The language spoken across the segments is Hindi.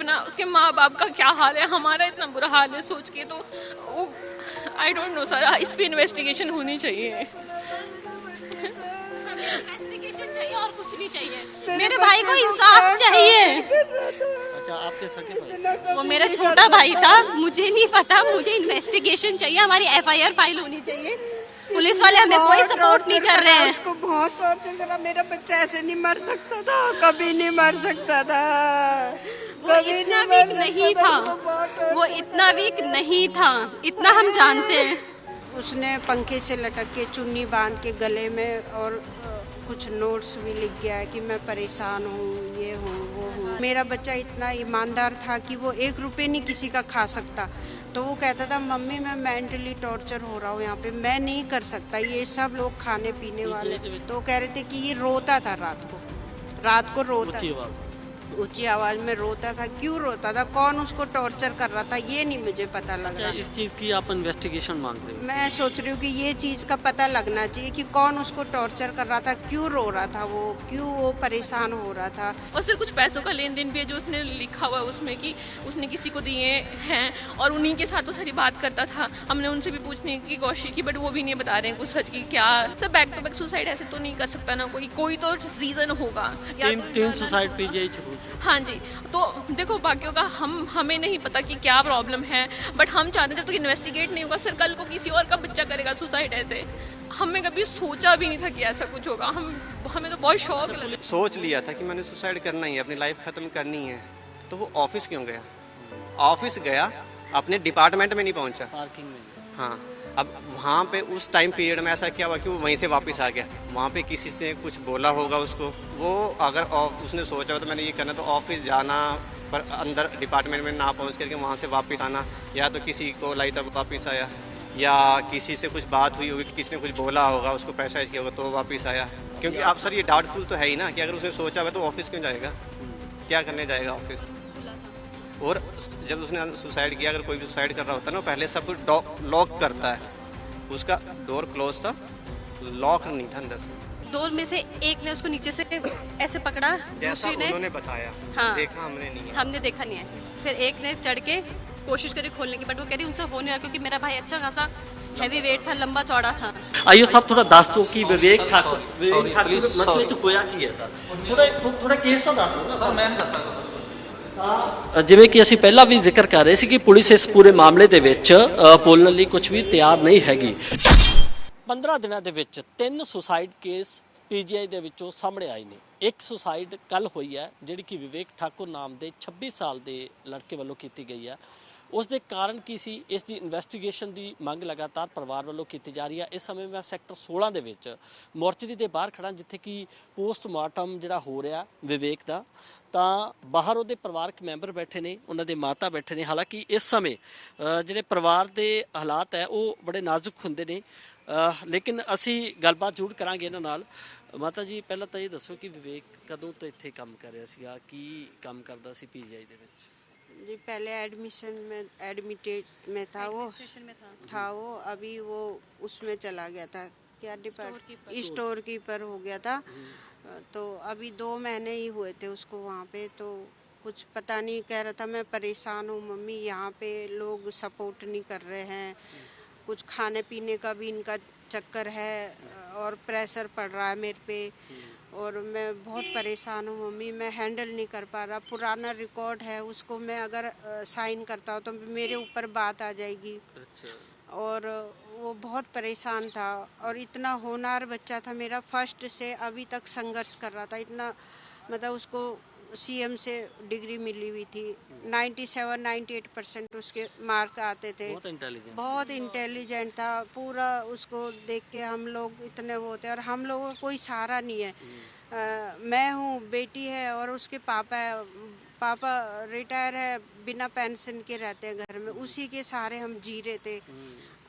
अपना उसके माँ बाप का क्या हाल है, हमारा इतना बुरा हाल है सोच के, तो वो आई डोंट नो सर, इस पे इन्वेस्टिगेशन होनी चाहिए। इन्वेस्टिगेशन चाहिए और कुछ नहीं चाहिए, मेरे भाई को इंसाफ चाहिए। अच्छा, आपके सगे भाई? वो मेरा छोटा भाई था, मुझे नहीं पता, मुझे इन्वेस्टिगेशन चाहिए, हमारी FIR फाइल होनी चाहिए। पुलिस वाले हमें कोई सपोर्ट नहीं कर रहे हैं। उसको बहुत टॉर्चर करा, मेरा बच्चा ऐसे नहीं मर सकता था, कभी नहीं मर सकता था, वो इतना वीक नहीं था, वो इतना वीक नहीं था, इतना हम जानते हैं। उसने पंखे से लटक के चुन्नी बांध के गले में और कुछ नोट्स भी लिख गया है कि मैं परेशान हूँ, ये हूँ वो हूँ। मेरा बच्चा इतना ईमानदार था कि वो 1 रुपये नहीं किसी का खा सकता, तो वो कहता था मम्मी मैं मेंटली टॉर्चर हो रहा हूँ यहाँ पे, मैं नहीं कर सकता, ये सब लोग खाने पीने वाले। तो कह रहे थे कि ये रोता था रात को रोता, ऊंची आवाज में रोता था। क्यों रोता था, कौन उसको टॉर्चर कर रहा था, ये नहीं मुझे पता लग रहा। इस चीज की आप इन्वेस्टिगेशन मांग रहे हो? मैं सोच रही हूँ कि ये चीज का पता लगना चाहिए कि कौन उसको टॉर्चर कर रहा था, क्यों रो रहा था वो, क्यों वो परेशान हो रहा था। और सिर्फ कुछ पैसों का लेन देन भी है जो उसने लिखा हुआ है उसमें कि उसने किसी को दिए हैं, और उन्हीं के साथ तो सारी बात करता था। हमने उनसे भी पूछने की कोशिश की, बट वो भी नहीं बता रहे हैं कुछ सच की क्या। सब बैक टू बैक सुसाइड ऐसे तो नहीं कर सकता ना कोई तो रीजन होगा। तीन सुसाइड पीजीआई छबूल। हाँ जी, तो देखो बाकियों का हमें नहीं पता कि क्या प्रॉब्लम है, बट हम चाहते हैं जब तक इन्वेस्टिगेट नहीं होगा, सर कल को किसी और का बच्चा करेगा सुसाइड ऐसे। हमने कभी सोचा भी नहीं था कि ऐसा कुछ होगा। हमें तो बहुत शौक लगा। सोच लिया था कि मैंने सुसाइड करना ही है, अपनी लाइफ खत्म करनी है, तो वो ऑफिस क्यों गया? ऑफिस गया, अपने डिपार्टमेंट में नहीं पहुंचा, पार्किंग में। हाँ। अब वहाँ पे उस टाइम पीरियड में ऐसा क्या हुआ कि वो वहीं से वापस आ गया। वहाँ पे किसी से कुछ बोला होगा उसको, वो अगर उसने सोचा हो तो मैंने ये करना, तो ऑफिस जाना पर अंदर डिपार्टमेंट में ना पहुँच करके वहाँ से वापस आना, या तो किसी को लाई तब वापस आया, या किसी से कुछ बात हुई होगी, किसी ने कुछ बोला होगा, उसको प्रेशराइज किया होगा तो वापस आया। क्योंकि आप सर ये डाउटफुल तो है ही ना कि अगर उसने सोचा हुआ तो ऑफिस क्यों जाएगा, क्या करने जाएगा ऑफिस। और जब उसने सुसाइड किया, अगर कोई भी सुसाइड कर रहा होता है ना, पहले सब कुछ लॉक करता है, उसका डोर क्लोज था, लॉक नहीं था अंदर से। 2 में से एक ने उसको नीचे से ऐसे पकड़ा, दूसरी ने, उन्होंने बताया, हाँ, देखा हमने नहीं है। हमने देखा नहीं है। फिर एक ने चढ़ के कोशिश करी खोलने की, बट वो कह रही उनसे हो नहीं रहा, क्योंकि मेरा भाई अच्छा खासा हैवी वेट था, लंबा चौड़ा था। आइयो साहब थोड़ा दस दो कि विवेक ठाकुर मसले च होया की है सर, थोड़ा केस तो दस दो ना सर। मैं दस सकदा ਜਿਵੇਂ ਕਿ ਅਸੀਂ ਪਹਿਲਾਂ ਵੀ ਜ਼ਿਕਰ ਕਰ ਰਹੇ ਸੀ ਕਿ ਪੁਲਿਸ ਇਸ ਪੂਰੇ ਮਾਮਲੇ ਦੇ ਵਿੱਚ ਬੋਲਣ ਲਈ ਕੁਝ ਵੀ ਤਿਆਰ ਨਹੀਂ ਹੈਗੀ। 15 ਦਿਨਾਂ ਦੇ ਵਿੱਚ 3 ਸੁਸਾਈਡ ਕੇਸ ਪੀਜੀਆਈ ਦੇ ਵਿੱਚੋਂ ਸਾਹਮਣੇ ਆਏ ਨੇ। ਇੱਕ ਸੁਸਾਈਡ ਕੱਲ ਹੋਈ ਹੈ ਜਿਹੜੀ ਕਿ ਵਿਵੇਕ ਠਾਕੁਰ ਨਾਮ ਦੇ 26 ਸਾਲ ਦੇ ਲੜਕੇ ਵੱਲੋਂ ਕੀਤੀ ਗਈ ਹੈ। ਉਸ ਦੇ ਕਾਰਨ ਕੀ ਸੀ, ਇਸ ਦੀ ਇਨਵੈਸਟੀਗੇਸ਼ਨ ਦੀ ਮੰਗ ਲਗਾਤਾਰ ਪਰਿਵਾਰ ਵੱਲੋਂ ਕੀਤੀ ਜਾ ਰਹੀ ਹੈ। ਇਸ ਸਮੇਂ ਮੈਂ ਸੈਕਟਰ 16 ਦੇ ਵਿੱਚ ਮੋਰਚਰੀ ਦੇ ਬਾਹਰ ਖੜਾ, ਜਿੱਥੇ ਕਿ ਪੋਸਟਮਾਰਟਮ ਜਿਹੜਾ ਹੋ ਰਿਹਾ ਵਿਵੇਕ ਦਾ, ਤਾਂ ਬਾਹਰ ਉਹਦੇ ਪਰਿਵਾਰਕ ਮੈਂਬਰ ਬੈਠੇ ਨੇ, ਉਹਨਾਂ ਦੇ ਮਾਤਾ ਬੈਠੇ ਨੇ। ਹਾਲਾਂਕਿ ਇਸ ਸਮੇਂ ਜਿਹੜੇ ਪਰਿਵਾਰ ਦੇ ਹਾਲਾਤ ਹੈ ਉਹ ਬੜੇ ਨਾਜ਼ੁਕ ਹੁੰਦੇ ਨੇ, ਲੇਕਿਨ ਅਸੀਂ ਗੱਲਬਾਤ ਜ਼ਰੂਰ ਕਰਾਂਗੇ ਇਹਨਾਂ ਨਾਲ। ਮਾਤਾ ਜੀ, ਪਹਿਲਾਂ ਤਾਂ ਇਹ ਦੱਸੋ ਕਿ ਵਿਵੇਕ ਕਦੋਂ ਤੋਂ ਇੱਥੇ ਕੰਮ ਕਰ ਰਿਹਾ ਸੀਗਾ, ਕੀ ਕੰਮ ਕਰਦਾ ਸੀ ਪੀਜੀਆਈ ਦੇ ਵਿੱਚ? जी पहले एडमिटेड में था वो अभी वो उसमें चला गया था, क्या डिपार्टमेंट, स्टोर कीपर हो गया था। तो अभी 2 महीने ही हुए थे उसको वहाँ पे, तो कुछ पता नहीं, कह रहा था मैं परेशान हूँ मम्मी, यहाँ पे लोग सपोर्ट नहीं कर रहे हैं, कुछ खाने पीने का भी इनका चक्कर है और प्रेशर पड़ रहा है मेरे पे, और मैं बहुत परेशान हूँ मम्मी, मैं हैंडल नहीं कर पा रहा। पुराना रिकॉर्ड है, उसको मैं अगर साइन करता हूँ तो मेरे ऊपर बात आ जाएगी। और वो बहुत परेशान था, और इतना होनहार बच्चा था मेरा, फर्स्ट से अभी तक संघर्ष कर रहा था। इतना मतलब उसको CM से डिग्री मिली हुई थी, 97-98% उसके मार्क आते थे, बहुत इंटेलिजेंट था पूरा। उसको देख के हम लोग इतने वो थे, और हम लोगों का कोई सहारा नहीं है। मैं हूँ, बेटी है, और उसके पापा रिटायर है, बिना पेंशन के रहते हैं घर में, उसी के सहारे हम जी रहे थे।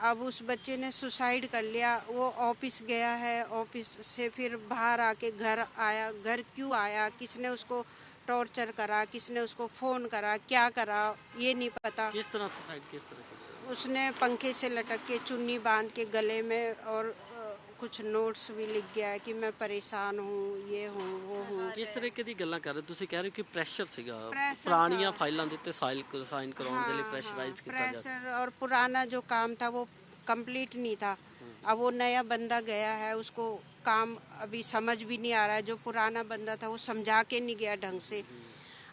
अब उस बच्चे ने सुसाइड कर लिया, वो ऑफिस गया है, ऑफिस से फिर बाहर आके घर आया। घर क्यों आया, किसने उसको टॉर्चर करा, किसने उसको फोन करा, क्या करा, ये नहीं पता। किस तरह सुसाइड, किस तरह? उसने पंखे से लटक के चुन्नी बांध के गले में और कुछ नोट्स भी लिख गया है कि मैं परेशान हूँ, ये हूँ, वो हूँ। ਕਿਸ ਤਰੀਕੇ ਦੀ ਗੱਲਾਂ ਕਰ ਰਹੇ ਹੋ? ਤੁਸੀਂ ਕਹਿ ਰਹੇ ਹੋ ਕਿ ਪ੍ਰੈਸ਼ਰ ਸੀਗਾ, Pressure ਪੁਰਾਣੀਆਂ था। ਫਾਈਲਾਂ ਦੇ ਉੱਤੇ ਸਾਈਨ ਕਰਾਉਣ ਦੇ ਲਈ ਪ੍ਰੈਸ਼ਰਾਈਜ਼ ਕੀਤਾ ਜਾ ਰਿਹਾ। प्रेशर और पुराना जो काम था वो कंप्लीट नहीं था। अब वो नया बंदा गया है, उसको काम अभी समझ भी नहीं आ रहा है। जो पुराना बंदा था वो समझा के नहीं गया ढंग से।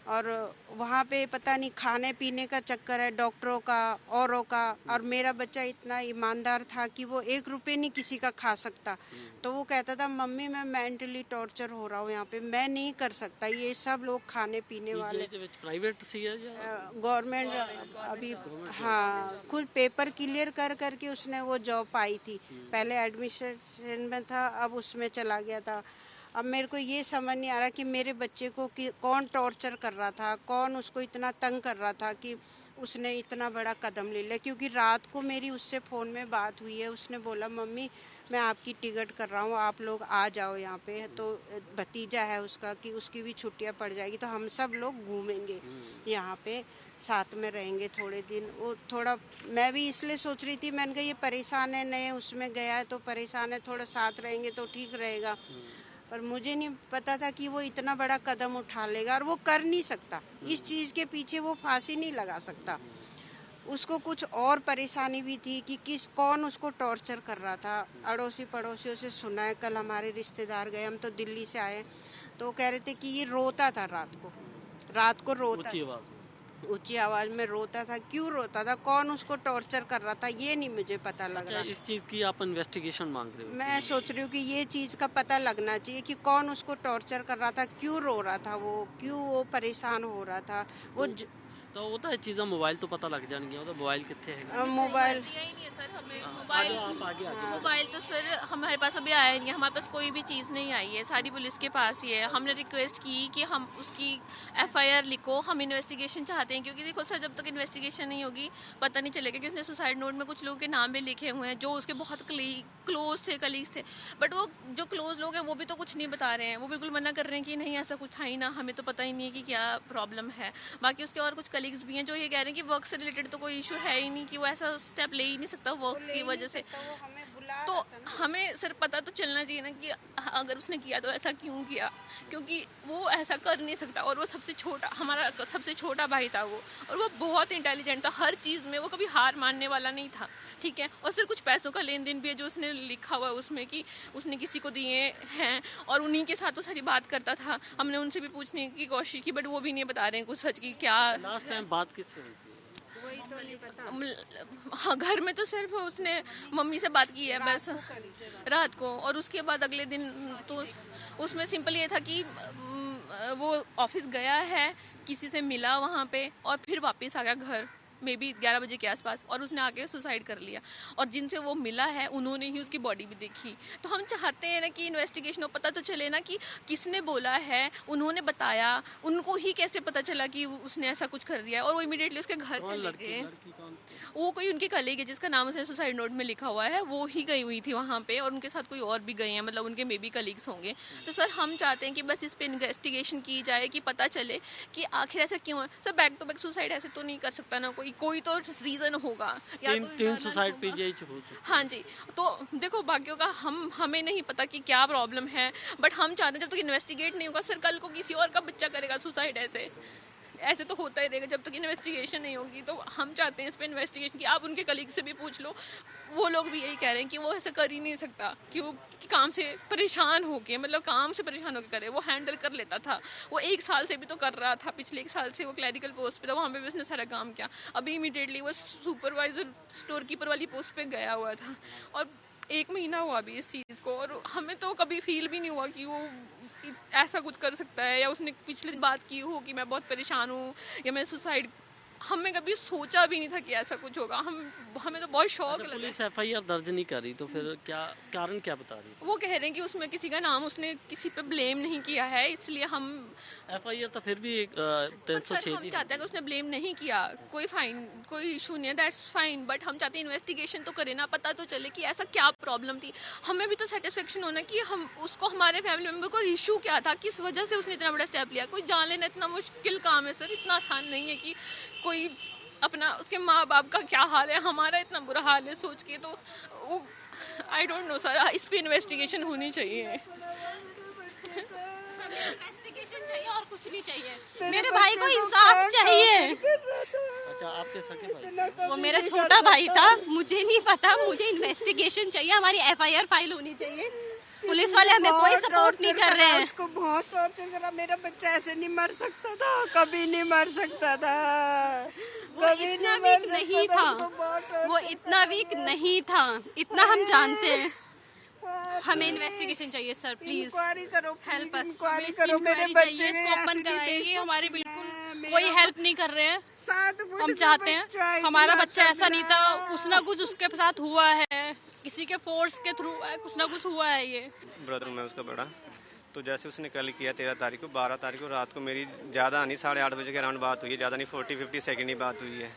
और वहाँ पे पता नहीं खाने पीने का चक्कर है डॉक्टरों का औरों का। और मेरा बच्चा इतना ईमानदार था कि वो 1 रुपये नहीं किसी का खा सकता। तो वो कहता था मम्मी मैं मेंटली टॉर्चर हो रहा हूँ यहाँ पे, मैं नहीं कर सकता। ये सब लोग खाने पीने वाले ਇਹਦੇ ਵਿੱਚ ਪ੍ਰਾਈਵੇਟ ਸੀ ਜਾਂ गवर्नमेंट अभी हाँ खुद पेपर क्लियर कर करके उसने वो जॉब पाई थी। पहले एडमिशन में था, अब उसमें चला गया था। अब मेरे को ये समझ नहीं आ रहा कि मेरे बच्चे को कौन टॉर्चर कर रहा था, कौन उसको इतना तंग कर रहा था कि उसने इतना बड़ा कदम ले लिया। क्योंकि रात को मेरी उससे फ़ोन में बात हुई है, उसने बोला मम्मी मैं आपकी टिकट कर रहा हूँ, आप लोग आ जाओ यहाँ पे। तो भतीजा है उसका कि उसकी भी छुट्टियाँ पड़ जाएगी तो हम सब लोग घूमेंगे यहाँ पे, साथ में रहेंगे थोड़े दिन। वो थोड़ा मैं भी इसलिए सोच रही थी, मैंने कहा ये परेशान है, नए उसमें गया है तो परेशान है, थोड़ा साथ रहेंगे तो ठीक रहेगा। पर मुझे नहीं पता था कि वो इतना बड़ा कदम उठा लेगा। और वो कर नहीं सकता, इस चीज़ के पीछे वो फांसी नहीं लगा सकता। उसको कुछ और परेशानी भी थी कि कौन उसको टॉर्चर कर रहा था। अड़ोसी पड़ोसियों से सुना है, कल हमारे रिश्तेदार गए, हम तो दिल्ली से आए, तो वो कह रहे थे कि ये रोता था रात को रोता, ਉੱਚੀ ਆਵਾਜ਼ ऊंची आवाज में रोता था। क्यों रोता था, कौन उसको टॉर्चर कर रहा था, ये नहीं मुझे पता लग अच्छा रहा। इस चीज की आप इन्वेस्टिगेशन मांग रहे हो? मैं सोच रही हूँ कि ये चीज़ का पता लगना चाहिए कि कौन उसको टॉर्चर कर रहा था, क्यों रो रहा था वो, क्यों वो परेशान हो रहा था। वो ਤਾਂ ਉਹ ਤਾਂ ਇਹ ਚੀਜ਼ਾਂ ਮੋਬਾਈਲ ਤੋਂ ਪਤਾ ਲੱਗ ਜਾਣਗੀਆਂ। ਉਹਦਾ ਮੋਬਾਈਲ ਕਿੱਥੇ ਹੈਗਾ? मोबाइल दिया ही नहीं है सर हमें आप मोबाइल। आगे आ जाओ। मोबाइल तो सर हमारे पास अभी आया नहीं है, हमारे पास कोई भी चीज़ नहीं आई है, सारी पुलिस के पास ही है। हमने रिक्वेस्ट की कि हम उसकी FIR लिखो, हम इन्वेस्टिगेशन चाहते हैं। क्योंकि देखो सर जब तक इन्वेस्टिगेशन नहीं होगी पता नहीं चलेगा कि उसने सुसाइड नोट में कुछ लोगों के नाम भी लिखे हुए हैं जो उसके बहुत क्लोज थे, कलीग्स थे। बट वो जो क्लोज लोग हैं वो भी तो कुछ नहीं बता रहे हैं, वो बिल्कुल मना कर रहे हैं कि नहीं ऐसा कुछ था ही ना, हमें तो पता ही नहीं है कि क्या प्रॉब्लम है। बाकी उसके और कुछ कलीग्स भी हैं जो ये कह रहे हैं कि वर्क से रिलेटेड तो कोई इशू है ही नहीं, कि वो ऐसा स्टेप ले ही नहीं सकता वर्क की वजह से। तो हमें सर पता तो चलना चाहिए ना कि अगर उसने किया तो ऐसा क्यों किया, क्योंकि वो ऐसा कर नहीं सकता। और वो सबसे छोटा, हमारा सबसे छोटा भाई था वो, और वो बहुत इंटेलिजेंट था हर चीज़ में, वो कभी हार मानने वाला नहीं था, ठीक है। और सिर्फ कुछ पैसों का लेन देन भी है जो उसने लिखा हुआ है उसमें कि उसने किसी को दिए हैं, और उन्हीं के साथ तो सारी बात करता था। हमने उनसे भी पूछने की कोशिश की बट वो भी नहीं बता रहे हैं कुछ सच की क्या। लास्ट टाइम बात किससे हुई थी? हाँ घर में तो सिर्फ उसने मम्मी से बात की है बस रात को। और उसके बाद अगले दिन तो उसमें सिंपल ये था कि वो ऑफिस गया है, किसी से मिला वहाँ पे और फिर वापस आ गया घर मे बी 11 बजे के आसपास, और उसने आके सुसाइड कर लिया। और जिनसे वो मिला है उन्होंने ही उसकी बॉडी भी देखी। तो हम चाहते हैं ना कि इन्वेस्टिगेशन हो, पता तो चले ना कि किसने बोला है, उन्होंने बताया, उनको ही कैसे पता चला कि उसने ऐसा कुछ कर दिया। और वो इमीडिएटली उसके घर चले गए। वो कोई उनके कलीग है जिसका नाम उसने सुसाइड नोट में लिखा हुआ है, वो ही गई हुई थी वहाँ पे, और उनके साथ कोई और भी गए हैं, मतलब उनके मे बी कलीग्स होंगे। तो सर हम चाहते हैं कि बस इस पे इन्वेस्टिगेशन की जाए कि पता चले कि आखिर ऐसा क्यों है। Sir back to back suicide ऐसे तो नहीं कर सकता ना कोई तो रीजन होगा। या तो तीन internal सुसाइड होगा। पीजीआई च हो चुकी। हाँ जी, तो देखो बाकियों का हमें नहीं पता कि क्या प्रॉब्लम है, बट हम चाहते हैं जब तक इन्वेस्टिगेट नहीं होगा सर, कल को किसी और का बच्चा करेगा सुसाइड, ऐसे तो होता ही रहेगा जब तक इन्वेस्टिगेशन नहीं होगी। तो हम चाहते हैं इस पर इन्वेस्टिगेशन की। आप उनके कलीग से भी पूछ लो, वो लोग भी यही कह रहे हैं कि वो ऐसा कर ही नहीं सकता, कि वो काम से परेशान होके, मतलब काम से परेशान होकर करे, वो हैंडल कर लेता था। वो 1 साल से भी तो कर रहा था, पिछले 1 साल से वो क्लैरिकल पोस्ट पे था, वहाँ पे भी उसने सारा काम किया। अभी इमीडिएटली वो सुपरवाइजर स्टोर कीपर वाली पोस्ट पे गया हुआ था, और 1 महीना हुआ अभी इस चीज़ को। और हमें तो कभी फील भी नहीं हुआ कि वो ऐसा कुछ कर सकता है, या उसने पिछले दिन बात की हो कि मैं बहुत परेशान हूँ या मैं सुसाइड, हमने कभी सोचा भी नहीं था कि ऐसा कुछ होगा। हमें तो बहुत शौक लगा। पुलिस FIR दर्ज नहीं कर रही तो फिर क्या कारण क्या बता रही है? वो कह रहे हैं कि उसमें किसी का नाम उसने किसी पे ब्लेम नहीं किया है, इसलिए हम FIR तो फिर भी एक सर 306 हम चाहते हैं कि उसने ब्लेम नहीं किया, कोई फाइन, कोई इशू नहीं है, दैट्स फाइन। बट हम चाहते हैं इन्वेस्टिगेशन तो करें ना, पता तो चले कि ऐसा क्या प्रॉब्लम थी। हमें भी तो सेटिस्फेक्शन होना कि हम उसको, हमारे फैमिली मेम्बर को इशू क्या था, किस वजह से उसने इतना बड़ा स्टेप लिया। कोई जान लेना इतना मुश्किल काम है सर, इतना आसान नहीं है कि कोई अपना उसके माँ बाप का क्या हाल है, हमारा इतना बुरा हाल है सोच के, तो वो आई डोंट नो सर, इस पे इन्वेस्टिगेशन होनी चाहिए। इन्वेस्टिगेशन चाहिए और कुछ नहीं चाहिए। मेरे भाई को इंसाफ चाहिए। अच्छा, आपके सगे भाई? वो मेरा छोटा भाई था, मुझे नहीं पता, मुझे इन्वेस्टिगेशन चाहिए। हमारी FIR फाइल होनी चाहिए। पुलिस वाले हमें कोई सपोर्ट नहीं कर रहे हैं। उसको बहुत टॉर्चर करा। मेरा बच्चा ऐसे नहीं मर सकता था, कभी नहीं मर सकता था। वो इतना वीक नहीं था, वो इतना वीक नहीं था, इतना हम जानते हैं। हमें इन्वेस्टिगेशन चाहिए सर, प्लीज इंक्वायरी करो, हेल्प अस। इंक्वायरी करो। मेरे बच्चे इसको ओपन कराइए। हमारी बिल्कुल कोई हेल्प नहीं कर रहे हैं। 7 फुट हम चाहते हैं, हमारा बच्चा ऐसा नहीं था, कुछ ना कुछ उसके साथ हुआ है, किसी के फोर्स के थ्रू कुछ ना कुछ हुआ है। ये ब्रदर मैं उसका बड़ा, तो जैसे उसने कल किया 13 तारीख को, 12 तारीख को रात को मेरी ज़्यादा नहीं 8:30 बजे के अराउंड बात हुई है, ज़्यादा नहीं 40-50 सेकंड ही बात हुई है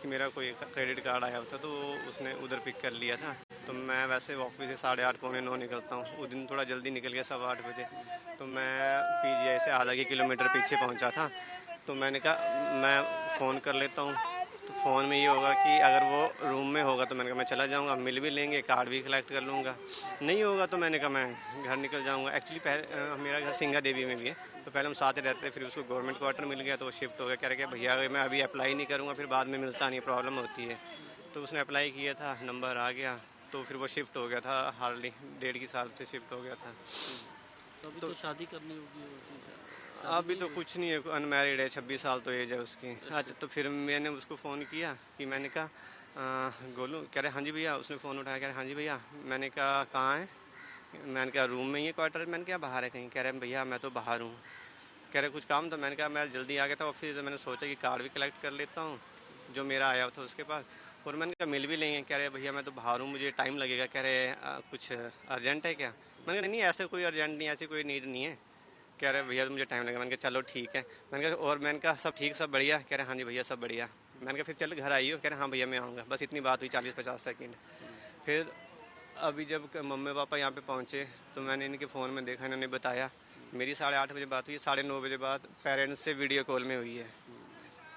कि मेरा कोई क्रेडिट कार्ड आया था, तो उसने उधर पिक कर लिया था। तो मैं वैसे ऑफिस से 8:30 पौने 9 निकलता हूँ, उस दिन थोड़ा जल्दी निकल गया 8:15 बजे। तो मैं PGI से आधा किलोमीटर पीछे पहुँचा था, तो मैंने कहा मैं फ़ोन कर लेता हूँ, तो फ़ोन में ये होगा कि अगर वो रूम में होगा तो मैंने कहा मैं चला जाऊँगा, मिल भी लेंगे, कार्ड भी कलेक्ट कर लूँगा, नहीं होगा तो मैंने कहा मैं घर निकल जाऊँगा। एक्चुअली मेरा घर सिंगा देवी में भी है, तो पहले हम साथ ही रहते, फिर उसको गवर्नमेंट क्वार्टर मिल गया तो वो शिफ्ट हो गया। कह रहे कि भैया अगर मैं अभी अप्लाई नहीं करूँगा फिर बाद में मिलता नहीं, प्रॉब्लम होती है। तो उसने अप्लाई किया था, नंबर आ गया, तो फिर वो शिफ्ट हो गया था, हार्डली 1.5 साल से शिफ्ट हो गया था। तो अभी तो शादी करनी होगी वो चीज़ है। अभी तो कुछ नहीं है, अनमैरिड है, 26 साल तो एज है उसकी। अच्छा, तो फिर मैंने उसको फ़ोन किया कि मैंने कहा गोलू, कह रहे हाँ जी भैया। उसने फ़ोन उठाया, कह रहे हाँ जी भैया। मैंने कहा कहाँ है? मैंने कहा रूम में ही है क्वार्टर। मैंने कहा बाहर है कहीं? कह रहे भैया मैं तो बाहर हूँ। कह रहे कुछ काम था? मैंने कहा मैं जल्दी आ गया था ऑफिस से, मैंने सोचा कि कार्ड भी कलेक्ट कर लेता हूँ जो मेरा आया था उसके पास, और मैंने कहा मिल भी लेंगे। कह रहे भैया मैं तो बाहर हूँ, मुझे टाइम लगेगा। कह रहे कुछ अर्जेंट है क्या? मैंने कहा नहीं ऐसे कोई अर्जेंट नहीं, ऐसी कोई नीड नहीं है। कह रहे भैया मुझे टाइम लगेगा। मैंने कहा चलो ठीक है। मैंने कहा और मैंने कहा सब ठीक सब बढ़िया? कह रहे हाँ जी भैया सब बढ़िया। मैंने कहा फिर चल घर आई हो? कह रहे हाँ भैया मैं आऊँगा। बस इतनी बात हुई 40-50 सेकंड। फिर अभी जब मम्मी पापा यहाँ पे पहुँचे तो मैंने इनके फ़ोन में देखा, इन्होंने बताया मेरी 8:30 बजे बात हुई, 9:30 बजे बाद पेरेंट्स से वीडियो कॉल में हुई है।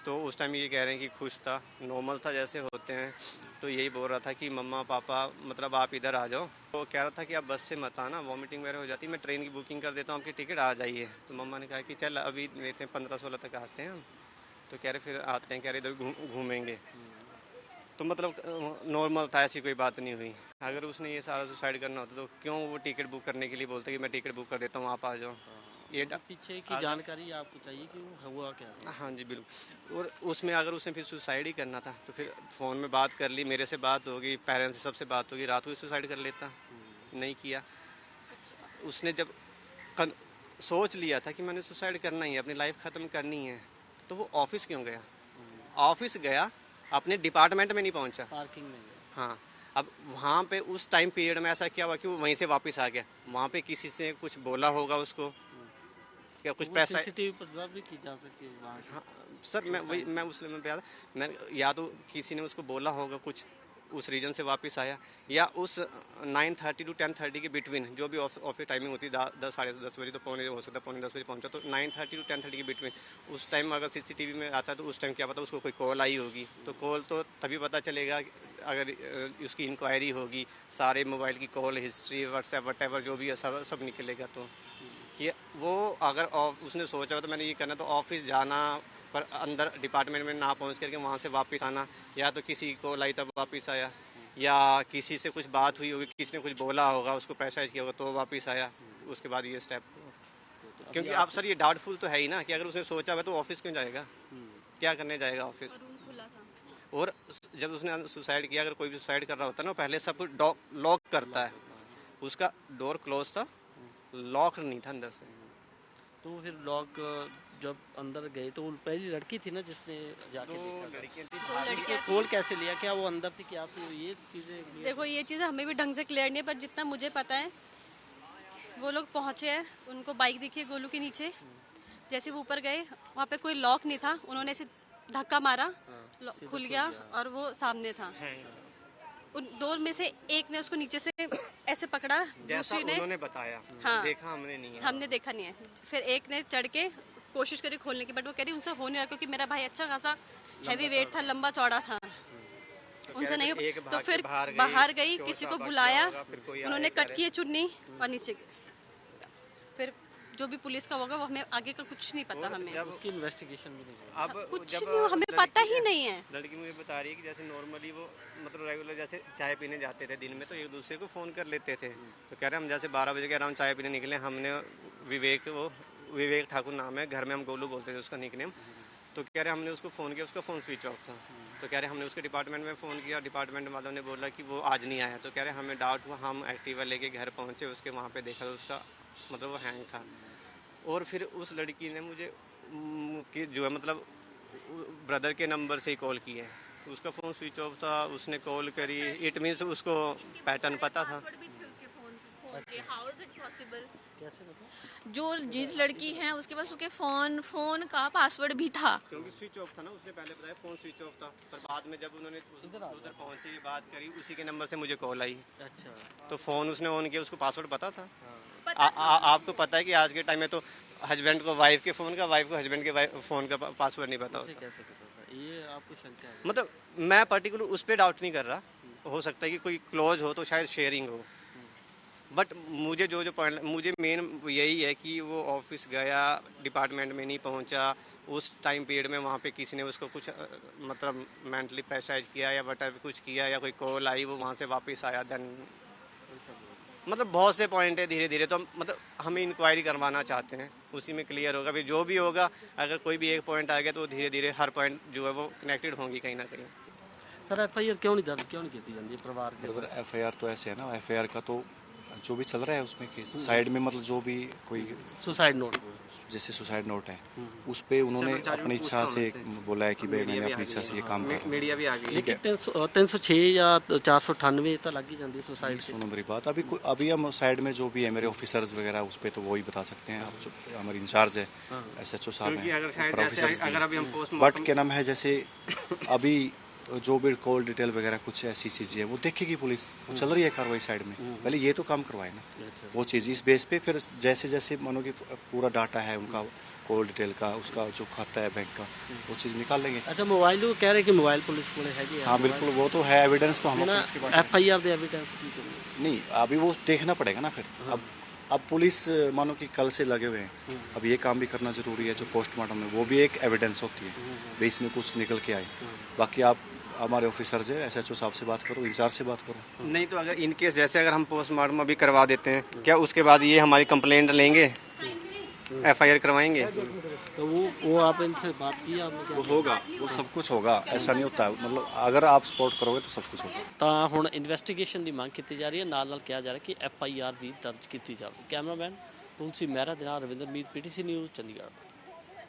तो उस टाइम ये कह रहे हैं कि खुश था, नॉर्मल था जैसे होते हैं। तो यही बोल रहा था कि मम्मा पापा मतलब आप इधर आ जाओ। तो कह रहा था कि आप बस से मत आना, वॉमिटिंग वगैरह हो जाती, मैं ट्रेन की बुकिंग कर देता हूँ, आपकी टिकट आ जाइए। तो मम्मा ने कहा कि चल अभी लेते हैं 15-16 तक आते हैं हम। तो कह रहे फिर आते हैं, कह रहे इधर घूमेंगे। तो मतलब नॉर्मल था, ऐसी कोई बात नहीं हुई। अगर उसने ये सारा सुसाइड करना होता तो क्यों वो टिकट बुक करने के लिए बोलते कि मैं टिकट बुक कर देता हूँ आप आ जाओ। ये पीछे की जानकारी आपको चाहिए कि वो हुआ क्या? हाँ जी बिल्कुल। और उसमें अगर उसने फिर सुसाइड ही करना था तो फिर फ़ोन में बात कर ली, मेरे से बात होगी, पेरेंट्स से सबसे बात होगी, रात को सुसाइड कर लेता। नहीं किया। उसने जब सोच लिया था कि मैंने सुसाइड करना ही है, अपनी लाइफ ख़त्म करनी है, तो वो ऑफिस क्यों गया? ऑफिस गया, अपने डिपार्टमेंट में नहीं पहुंचा, पार्किंग में। हाँ। अब वहाँ पे उस टाइम पीरियड में ऐसा क्या हुआ कि वो वहीं से वापस आ गया? वहाँ पे किसी से कुछ बोला होगा उसको, क्या कुछ पैसा? सीसीटीवी पर भी की जा सकती है वहाँ। हाँ सर, मैं उस लेवल पे आया था। मैं या तो किसी ने उसको बोला होगा कुछ, उस रीजन से वापस आया, या उस 9:30 to 10:30 के बिटवीन जो भी ऑफिस टाइमिंग होती है 10 साढ़े 10 बजे तो पौने हो सकता है, पौने 10 बजे पहुंचा, तो 9:30 to 10:30 के बिटवीन उस टाइम अगर सीसीटीवी में आता है तो उस टाइम क्या पता उसको कोई कॉल आई होगी। तो कॉल तो तभी पता चलेगा अगर उसकी इंक्वायरी होगी, सारे मोबाइल की कॉल हिस्ट्री, व्हाट्सएप वटेवर जो भी है सब निकलेगा। तो ये वो अगर उसने सोचा तो मैंने ये करना, तो ऑफिस जाना पर अंदर डिपार्टमेंट में ना पहुंच करके वहाँ से वापस आना, या तो किसी को लाई तब वापस आया, या किसी से कुछ बात हुई होगी, किसी ने कुछ बोला होगा, उसको प्रेशराइज किया होगा तो वापस आया, उसके बाद ये स्टेप। क्योंकि आप सर ये डाउटफुल तो है ही ना कि अगर उसने सोचा हुआ तो ऑफिस क्यों जाएगा, क्या करने जाएगा ऑफिस? और जब उसने सुसाइड किया, अगर कोई भी सुसाइड कर रहा होता है ना, पहले सब कुछ लॉक करता है, उसका डोर क्लोज था, लॉक नहीं था अंदर से। तो फिर लॉक जब अंदर गए तो पहली लड़की थी ना जिसने जाके देखा, कॉल कैसे लिया, क्या वो अंदर थी, क्या थी, ये चीजें? देखो ये चीज़ हमें भी ढंग से क्लियर नहीं है, पर जितना मुझे पता है वो लोग पहुंचे हैं, उनको बाइक दिखी गोलू के नीचे, जैसे वो ऊपर गए वहाँ पे कोई लॉक नहीं था, उन्होंने ऐसे धक्का मारा, खुल गया और वो सामने था। उन दो में से एक ने उसको नीचे से ऐसे पकड़ा, दूसरी ने उन्होंने बताया, हाँ, देखा हमने नहीं है, हमने देखा नहीं है। फिर एक ने चढ़ के कोशिश करी खोलने की, बट वो कह रही उनसे हो नहीं रहा, क्योंकि मेरा भाई अच्छा खासा हैवी वेट था, लंबा चौड़ा था, उनसे नहीं। एक तो भाग फिर के बाहर बाहर गई, चौथा किसी को भाग बुलाया, होगा, फिर कोई उन्होंने आएगा, कट किए चुन्नी और नीचे गए। फिर जो भी पुलिस का होगा वो हमें आगे का कुछ नहीं पता, हमें उसकी इन्वेस्टिगेशन भी नहीं हुई। अब कुछ जब नहीं, हमें पता ही नहीं है। लड़की मुझे बता रही है कि जैसे नॉर्मली वो मतलब रेगुलर जैसे चाय पीने जाते थे दिन में, तो एक दूसरे को फ़ोन कर लेते थे। तो कह रहे हम जैसे 12 बजे के अराउंड चाय पीने निकले, हमने विवेक ठाकुर नाम है, घर में हम गोलू बोलते थे उसका निकनेम। तो कह रहे हमने उसको फ़ोन किया, उसका फ़ोन स्विच ऑफ था। तो कह रहे हमने उसके डिपार्टमेंट में फ़ोन किया, डिपार्टमेंट वालों ने बोला कि वो आज नहीं आया। तो कह रहे हमें डाउट हुआ, हम एक्टिवा लेके घर पहुँचे, उसके वहाँ पे देखा तो उसका मतलब वो हैंग था। और फिर उस लड़की ने मुझे कि जो है मतलब ब्रदर के नंबर से ही कॉल की है, उसका फ़ोन स्विच ऑफ था, उसने कॉल करी, इट मीन्स उसको पैटर्न पता था। कैसे मतलब? जो जिस लड़की है उसके पास उसके फोन का पासवर्ड भी था। क्योंकि स्विच ऑफ था ना, उसने पहले बताया फ़ोन स्विच ऑफ था, पर बाद में जब उन्होंने उधर पहुंचे बात करी, उसी के नंबर से मुझे कॉल आई। अच्छा। तो फ़ोन उसने ऑन किया, उसको पासवर्ड पता था। पता आपको पता है कि आज के टाइम में तो हस्बैंड को वाइफ के फ़ोन का, वाइफ को हस्बैंड के फ़ोन का पासवर्ड नहीं पता उसे होता। कैसे पता था? ये आपको शंका है? मतलब मैं पर्टिकुलर उस पर डाउट नहीं कर रहा, हो सकता है कि कोई क्लोज हो तो शायद शेयरिंग हो, बट मुझे जो पॉइंट मुझे मेन यही है कि वो ऑफिस गया, डिपार्टमेंट में नहीं पहुंचा, उस टाइम पीरियड में वहाँ पे किसी ने उसको कुछ मतलब मेंटली प्रेशराइज किया या वट कुछ किया, या कोई कॉल आई वो वहाँ से वापस आया, देन मतलब बहुत से पॉइंट है। धीरे धीरे तो मतलब हम इंक्वायरी करवाना चाहते हैं, उसी में क्लियर होगा। फिर जो भी होगा, अगर कोई भी एक पॉइंट आ गया तो धीरे धीरे हर पॉइंट जो है वो कनेक्टेड होंगी कहीं ना कहीं। सर FIR क्यों नहीं दर्ज, क्यों नहीं की जाती है परिवार के ऊपर? FIR तो ऐसे है ना, FIR का तो जो भी चल रहा है उसमें केस साइड में, मतलब जो भी कोई सुसाइड नोट? जैसे सुसाइड नोट है उस पे उन्होंने अपनी इच्छा से बोला है कि भाई मैंने अपनी इच्छा से ये काम कर मीडिया भी आ गई। लेकिन 306 या 498 तो लग ही जाती है सुसाइड की। सुनो मेरी बात, अभी हम साइड में जो भी है मेरे ऑफिसर्स वगैरह उस पे तो वही बता सकते हैं। अब जो हमारे इंचार्ज है SHO साहब क्योंकि अगर हैं, शायद ऊपर जैसे ऑफिसर्स अगर अभी हम भी, पोस्टमार्टम बट क्या नाम है, जैसे अभी जो भी कॉल डिटेल वगैरह कुछ ऐसी चीजें है वो देखेगी पुलिस, वो चल रही है कार्रवाई साइड में, पहले ये तो काम करवाए ना वो चीज़। इस बेस पे फिर जैसे जैसे मानो कि पूरा डाटा है उनका कॉल डिटेल का, उसका जो खाता है बैंक का, वो चीज़ निकाल लेंगे। अच्छा, मोबाइल वो कह रहे कि मोबाइल पुलिस को है जी? हाँ बिल्कुल, वो तो है एविडेंस, तो हम पुलिस के पास FIR दे एविडेंस की तो नहीं, अभी वो देखना पड़ेगा ना फिर। अब पुलिस मानो कि कल से लगे हुए हैं, अब ये काम भी करना जरूरी है जो पोस्टमार्टम में, वो भी एक एविडेंस होती है, बीच में कुछ निकल के आए। बाकी आप हमारे ऑफिसर्स है, SHO साहब से बात करो, इंचार्ज से बात करो। नहीं तो अगर इन केस जैसे अगर हम पोस्टमार्टम अभी करवा देते हैं, क्या उसके बाद ये हमारी कंप्लेंट लेंगे, FIR करवाएंगे? तो वो आप इनसे बात की आपने? क्या वो होगा, वो सब कुछ होगा, ऐसा नहीं होता, मतलब अगर आप सपोर्ट करोगे तो सब कुछ होगा। ਤਾਂ ਹੁਣ ਇਨਵੈਸਟੀਗੇਸ਼ਨ ਦੀ ਮੰਗ ਕੀਤੀ ਜਾ ਰਹੀ ਹੈ, ਨਾਲ ਨਾਲ ਕਿਹਾ ਜਾ ਰਿਹਾ ਕਿ FIR ਵੀ ਦਰਜ ਕੀਤੀ ਜਾਵੇ। ਕੈਮਰਾਮੈਨ ਤੁਲਸੀ ਮਹਿਰਾ ਦੇ ਨਾਲ ਰਵਿੰਦਰ ਮੀਤ, PTC ਨਿਊਜ਼ ਚੰਡੀਗੜ੍ਹ।